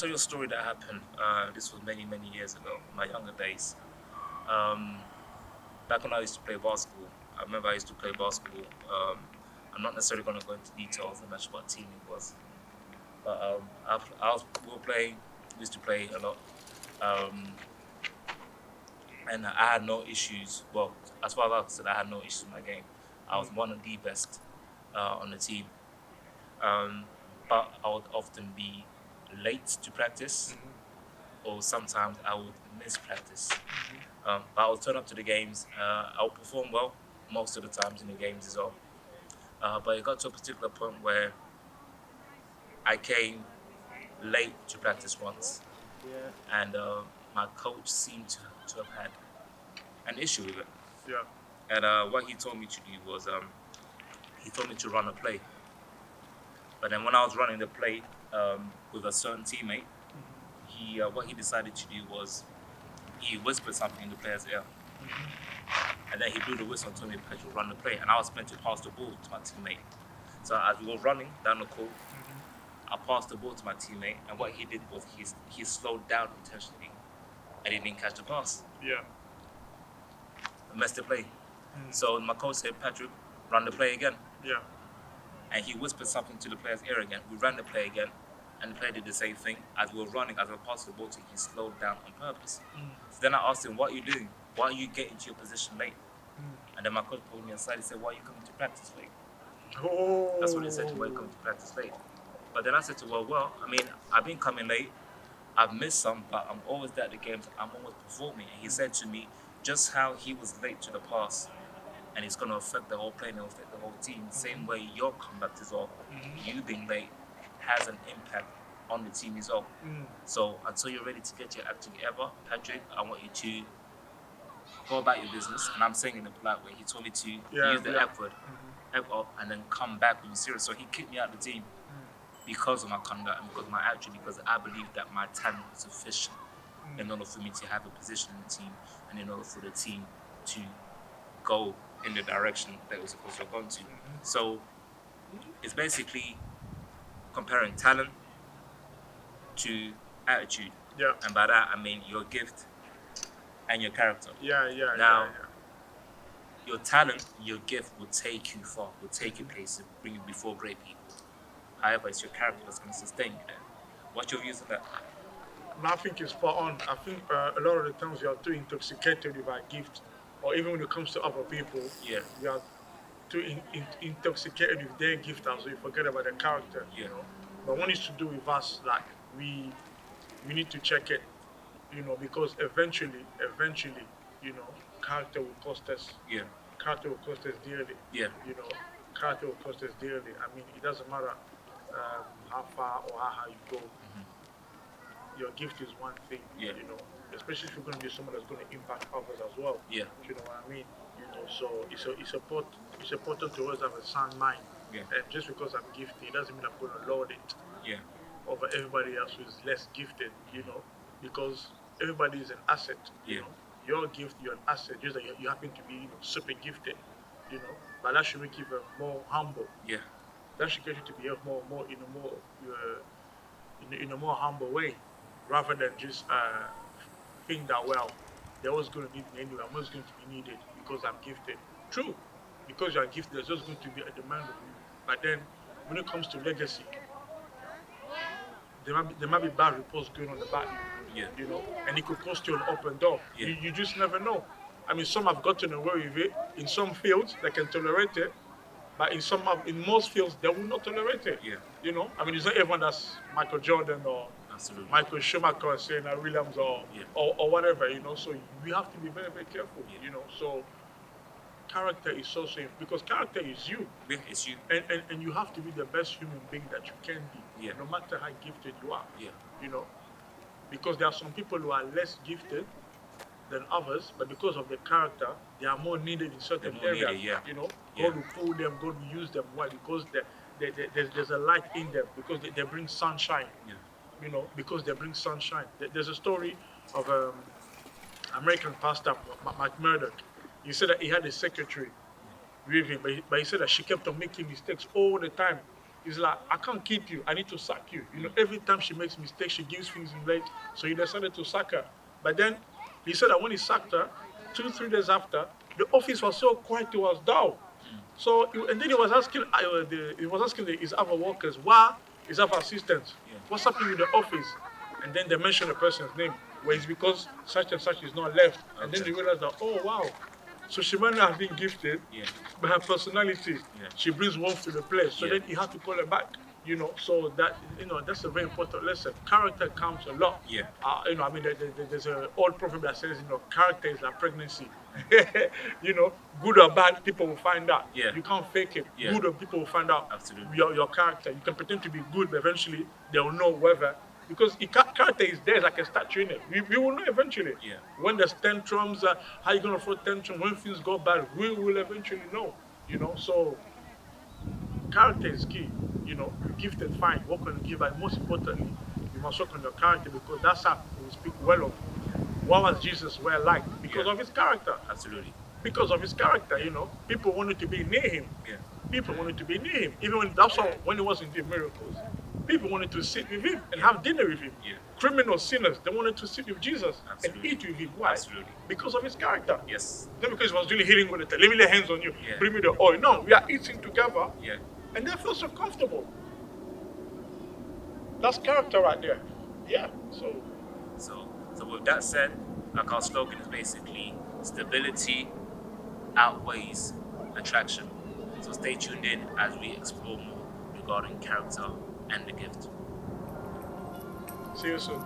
tell you a story that happened. This was many, many years ago, in my younger days. Back when I used to play basketball, I remember I used to play basketball. I'm not necessarily going to go into details and mention what team it was, but we used to play a lot. Um, and I had no issues. Well, as far as I'm concerned, I had no issues in my game. I was one of the best on the team, um, but I would often be late to practice, or sometimes I would miss practice. But I would turn up to the games. I would perform well most of the times in the games as well. But it got to a particular point where I came late to practice once, Yeah. and my coach seemed to have had an issue with it. Yeah. And what he told me to do was he told me to run a play. But then when I was running the play with a certain teammate, he what he decided to do was he whispered something in the player's ear. And then he blew the whistle and told me to run the play. And I was meant to pass the ball to my teammate. So as we were running down the court, I passed the ball to my teammate. And what he did was he slowed down intentionally. And he didn't catch the pass. Yeah. I messed the play. So my coach said, Patrick, run the play again. Yeah. And he whispered something to the player's ear again. We ran the play again. And the player did the same thing. As we were running, as I passed the ball to him, he slowed down on purpose. So then I asked him, what are you doing? Why are you getting to your position late? And then my coach pulled me aside and said, why are you coming to practice late? Oh. That's what he said to me, why are you coming to practice late? But then I said to him, well, I mean, I've been coming late. I've missed some, but I'm always there at the games. I'm always performing. And he said to me, just how he was late to the pass, and it's going to affect the whole play and it'll affect the whole team. Same way your comeback as well, you being late has an impact on the team as well. So until you're ready to get your act together, Patrick, I want you to go about your business. And I'm saying in a polite way. He told me to use the F word, F up, and then come back when you're serious. So he kicked me out of the team because of my conduct and because of my attitude, because I believe that my talent was sufficient in order for me to have a position in the team and in order for the team to go in the direction that it was supposed to go to. So it's basically comparing talent to attitude. Yeah. And by that, I mean your gift and your character. Yeah. Now, your talent, your gift will take you far, will take you places, bring you before great people. However, it's your character that's going to sustain you there. What's your views on that? I think it's spot on. I think a lot of the times we are too intoxicated with our gift, or even when it comes to other people, we are too intoxicated with their gift, and so we forget about their character. Yeah. You know, but what needs to do with us, like we need to check it, you know, because eventually, you know, character will cost us. Yeah. Character will cost us dearly. Yeah. You know, character will cost us dearly. I mean, it doesn't matter how far or how high you go. Your gift is one thing, Yeah. you know, especially if you're going to be someone that's going to impact others as well. Yeah. You know what I mean? You know, so it's important to always have a sound mind. Yeah. And just because I'm gifted, it doesn't mean I'm going to load it Yeah. over everybody else who is less gifted, you know, because everybody is an asset. Yeah. You know, your gift, you're an asset. Just that you happen to be, you know, super gifted, you know, but that should make you more humble. Yeah. That should get you to be in a more humble way, rather than just think that, well, they're always going to need me anyway. I'm always going to be needed because I'm gifted. True, because you are gifted, there's always going to be a demand of you. But then, when it comes to legacy, there might be bad reports going on about you. Yeah. You know, and it could cost you an open door. Yeah. You just never know. I mean, some have gotten away with it. In some fields, they can tolerate it. But in most fields, they will not tolerate it. Yeah. You know, I mean, it's not everyone that's Michael Jordan or Absolutely. Michael Schumacher or Serena Williams or whatever, you know. So we have to be very, very careful, you know. So character is so safe because character is you. Yeah, it's you. And you have to be the best human being that you can be, Yeah. no matter how gifted you are. Yeah. You know, because there are some people who are less gifted than others, but because of their character, they are more needed in certain They're more areas. needed, yeah. You know, Yeah. God will pull them, God will use them. Why? Because there's a light in them, because they bring sunshine. Yeah. You know, because they bring sunshine. There's a story of American pastor, Mike Murdoch. He said that he had a secretary with him, but he said that she kept on making mistakes all the time. He's like, I can't keep you. I need to sack you. Every time she makes mistakes, she gives things in late. So he decided to sack her. But then he said that when he sacked her, 2-3 days after, the office was so quiet, it was dull. So and then he was asking, his other workers, why his other assistants, what's happening with the office? And then they mentioned the person's name. Well, it's because such and such is not left. And then they realized that, oh wow. So she might not have been gifted, but her personality, she brings warmth to the place. So then he had to call her back. So that that's a very important lesson. Character counts a lot. There's an old proverb that says, character is like pregnancy. Good or bad, people will find out. You can't fake it. Good or people will find out. Absolutely. Your character. You can pretend to be good, but eventually they will know whether. Because character is there, it's like a statue in it. We will know eventually. When there's tantrums, how you gonna throw tantrum? When things go bad, we will eventually know. So character is key. Gifted, fine, work on the gift, but most importantly, you must work on your character, because that's how we speak well of. What was Jesus well like? Because of his character. Absolutely. Because of his character, people wanted to be near him. People wanted to be near him. Even when he wasn't doing miracles, people wanted to sit with him and have dinner with him. Criminals, sinners, they wanted to sit with Jesus and eat with him. Why? Absolutely. Because of his character. Yes. Not because he was really healing with it. Let me lay hands on you. Bring me the oil. No, we are eating together. And they feel so comfortable. That's character right there. So with that said, like our slogan is basically stability outweighs attraction. So stay tuned in as we explore more regarding character and the gift. See you soon.